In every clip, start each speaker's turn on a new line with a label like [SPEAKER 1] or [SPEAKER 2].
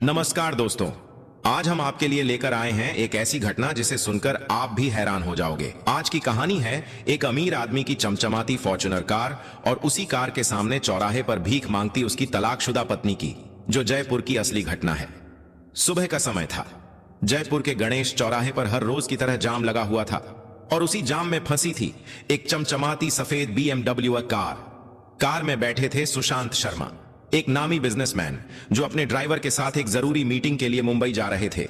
[SPEAKER 1] नमस्कार दोस्तों। आज हम आपके लिए लेकर आए हैं एक ऐसी घटना जिसे सुनकर आप भी हैरान हो जाओगे। आज की कहानी है एक अमीर आदमी की चमचमाती फॉर्च्यूनर कार और उसी कार के सामने चौराहे पर भीख मांगती उसकी तलाकशुदा पत्नी की, जो जयपुर की असली घटना है। सुबह का समय था। जयपुर के गणेश चौराहे पर हर रोज की तरह जाम लगा हुआ था और उसी जाम में फंसी थी एक चमचमाती सफेद BMW कार में बैठे थे सुशांत शर्मा, एक नामी बिजनेसमैन जो अपने ड्राइवर के साथ एक जरूरी मीटिंग के लिए मुंबई जा रहे थे।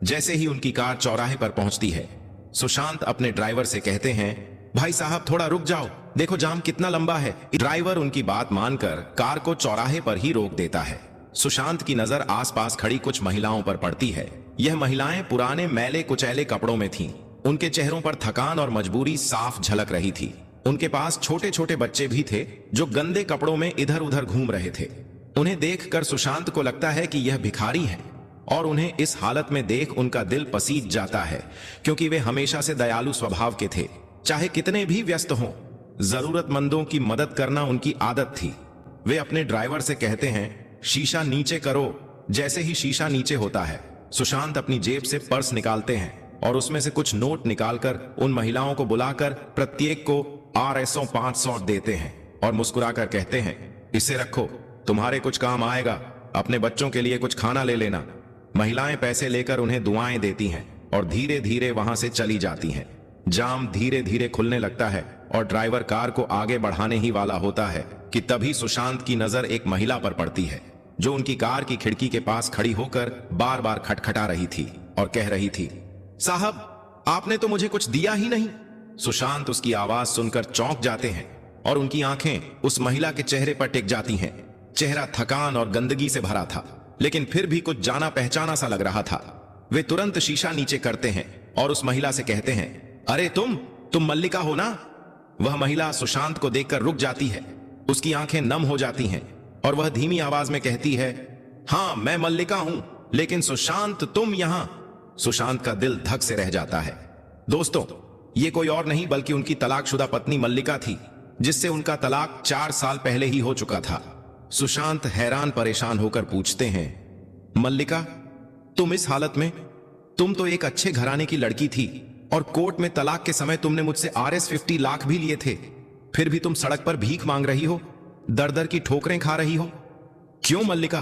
[SPEAKER 1] जैसे ही उनकी कार चौराहे पर पहुंचती है, सुशांत अपने ड्राइवर से कहते हैं, भाई साहब थोड़ा रुक जाओ, देखो जाम कितना लंबा है। ड्राइवर उनकी बात मानकर कार को चौराहे पर ही रोक देता है। सुशांत की नजर आसपास खड़ी कुछ महिलाओं पर पड़ती है। यह महिलाएं पुराने मैले कुचैले कपड़ों में थीं। उनके चेहरों पर थकान और मजबूरी साफ झलक रही थी। उनके पास छोटे छोटे बच्चे भी थे जो गंदे कपड़ों में इधर उधर घूम रहे थे। उन्हें देखकर सुशांत को लगता है कि यह भिखारी हैं और उन्हें इस हालत में देख उनका दिल पसीज जाता है, क्योंकि वे हमेशा से दयालु स्वभाव के थे। चाहे कितने भी व्यस्त हों, जरूरतमंदों की मदद करना उनकी आदत थी। वे अपने ड्राइवर से कहते हैं, शीशा नीचे करो। जैसे ही शीशा नीचे होता है, सुशांत अपनी जेब से पर्स निकालते हैं और उसमें से कुछ नोट निकालकर उन महिलाओं को बुलाकर प्रत्येक को RSO 500 देते हैं और मुस्कुराकर कहते हैं, इसे रखो, तुम्हारे कुछ काम आएगा। अपने बच्चों के लिए कुछ खाना ले लेना। महिलाएं पैसे लेकर उन्हें दुआएं देती हैं और धीरे धीरे वहां से चली जाती हैं। जाम धीरे धीरे खुलने लगता है और ड्राइवर कार को आगे बढ़ाने ही वाला होता है कि तभी सुशांत की नजर एक महिला पर पड़ती है, जो उनकी कार की खिड़की के पास खड़ी होकर बार बार खटखटा रही थी और कह रही थी, साहब आपने तो मुझे कुछ दिया ही नहीं। सुशांत उसकी आवाज सुनकर चौंक जाते हैं और उनकी आंखें उस महिला के चेहरे पर टिक जाती हैं। चेहरा थकान और गंदगी से भरा था, लेकिन फिर भी कुछ जाना पहचाना सा लग रहा था। वे तुरंत शीशा नीचे करते हैं और उस महिला से कहते हैं, अरे तुम मल्लिका हो ना। वह महिला सुशांत को देखकर रुक जाती है। उसकी आंखें नम हो जाती हैं और वह धीमी आवाज में कहती है, हाँ मैं मल्लिका हूं, लेकिन सुशांत तुम यहां। सुशांत का दिल धक से रह जाता है। दोस्तों, ये कोई और नहीं बल्कि उनकी तलाकशुदा पत्नी मल्लिका थी, जिससे उनका तलाक 4 साल पहले ही हो चुका था। सुशांत हैरान परेशान होकर पूछते हैं, मल्लिका तुम इस हालत में? तुम तो एक अच्छे घराने की लड़की थी और कोर्ट में तलाक के समय तुमने मुझसे RS 50 लाख भी लिए थे। फिर भी तुम सड़क पर भीख मांग रही हो, दर दर की ठोकरें खा रही हो। क्यों मल्लिका?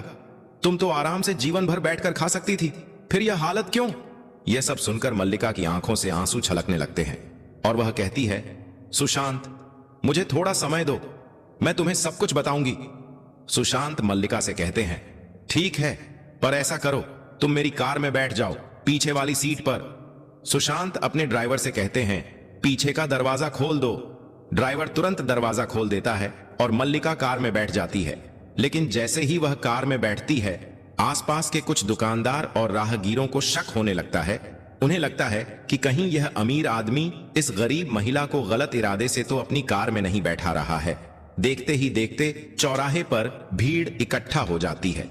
[SPEAKER 1] तुम तो आराम से जीवन भर बैठकर खा सकती थी, फिर यह हालत क्यों? यह सब सुनकर मल्लिका की आंखों से आंसू छलकने लगते हैं और वह कहती है, सुशांत मुझे थोड़ा समय दो, मैं तुम्हें सब कुछ बताऊंगी। सुशांत मल्लिका से कहते हैं, ठीक है, पर ऐसा करो तुम मेरी कार में बैठ जाओ, पीछे वाली सीट पर। सुशांत अपने ड्राइवर से कहते हैं, पीछे का दरवाजा खोल दो। ड्राइवर तुरंत दरवाजा खोल देता है और मल्लिका कार में बैठ जाती है। लेकिन जैसे ही वह कार में बैठती है, आसपास के कुछ दुकानदार और राहगीरों को शक होने लगता है। उन्हें लगता है कि कहीं यह अमीर आदमी इस गरीब महिला को गलत इरादे से तो अपनी कार में नहीं बैठा रहा है। देखते ही देखते चौराहे पर भीड़ इकट्ठा हो जाती है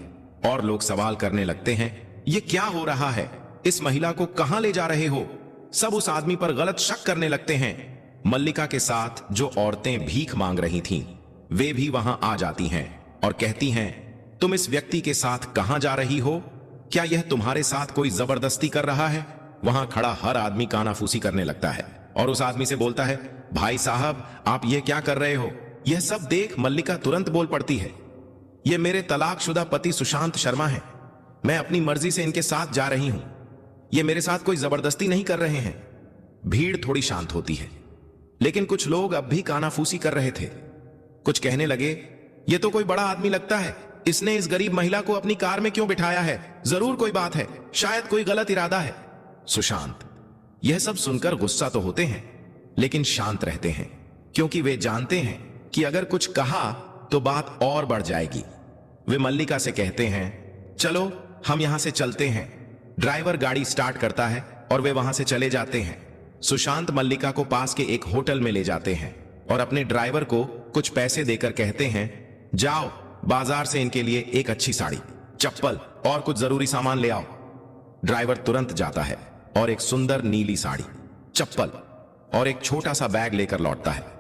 [SPEAKER 1] और लोग सवाल करने लगते हैं, ये क्या हो रहा है? इस महिला को कहां ले जा रहे हो? सब उस आदमी पर गलत शक करने लगते हैं। मल्लिका के साथ जो औरतें भीख मांग रही थीं, वे भी वहां आ जाती हैं और कहती हैं, तुम इस व्यक्ति के साथ कहां जा रही हो? क्या यह तुम्हारे साथ कोई जबरदस्ती कर रहा है? वहां खड़ा हर आदमी कानाफूसी करने लगता है और उस आदमी से बोलता है, भाई साहब आप ये क्या कर रहे हो? यह सब देख मल्लिका तुरंत बोल पड़ती है, यह मेरे तलाकशुदा पति सुशांत शर्मा है। मैं अपनी मर्जी से इनके साथ जा रही हूं। यह मेरे साथ कोई जबरदस्ती नहीं कर रहे हैं। भीड़ थोड़ी शांत होती है, लेकिन कुछ लोग अब भी कानाफूसी कर रहे थे। कुछ कहने लगे, यह तो कोई बड़ा आदमी लगता है, इसने इस गरीब महिला को अपनी कार में क्यों बिठाया है? जरूर कोई बात है, शायद कोई गलत इरादा है। सुशांत यह सब सुनकर गुस्सा तो होते हैं, लेकिन शांत रहते हैं, क्योंकि वे जानते हैं कि अगर कुछ कहा तो बात और बढ़ जाएगी। वे मल्लिका से कहते हैं, चलो हम यहां से चलते हैं। ड्राइवर गाड़ी स्टार्ट करता है और वे वहां से चले जाते हैं। सुशांत मल्लिका को पास के एक होटल में ले जाते हैं और अपने ड्राइवर को कुछ पैसे देकर कहते हैं, जाओ बाजार से इनके लिए एक अच्छी साड़ी, चप्पल और कुछ जरूरी सामान ले आओ। ड्राइवर तुरंत जाता है और एक सुंदर नीली साड़ी, चप्पल और एक छोटा सा बैग लेकर लौटता है।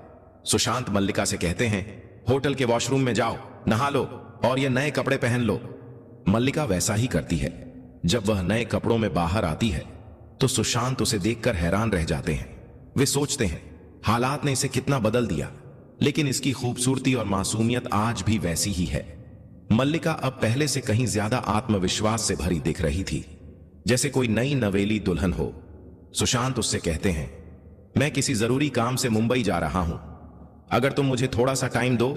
[SPEAKER 1] सुशांत मल्लिका से कहते हैं, होटल के वॉशरूम में जाओ, नहा लो और ये नए कपड़े पहन लो। मल्लिका वैसा ही करती है। जब वह नए कपड़ों में बाहर आती है तो सुशांत उसे देखकर हैरान रह जाते हैं। वे सोचते हैं हालात ने इसे कितना बदल दिया, लेकिन इसकी खूबसूरती और मासूमियत आज भी वैसी ही है। मल्लिका अब पहले से कहीं ज्यादा आत्मविश्वास से भरी दिख रही थी, जैसे कोई नई नवेली दुल्हन हो। सुशांत उससे कहते हैं, मैं किसी जरूरी काम से मुंबई जा रहा हूं, अगर तुम मुझे थोड़ा सा टाइम दो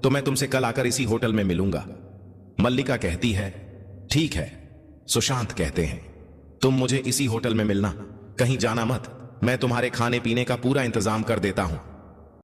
[SPEAKER 1] तो मैं तुमसे कल आकर इसी होटल में मिलूंगा। मल्लिका कहती है, ठीक है। सुशांत कहते हैं, तुम मुझे इसी होटल में मिलना, कहीं जाना मत, मैं तुम्हारे खाने पीने का पूरा इंतजाम कर देता हूं।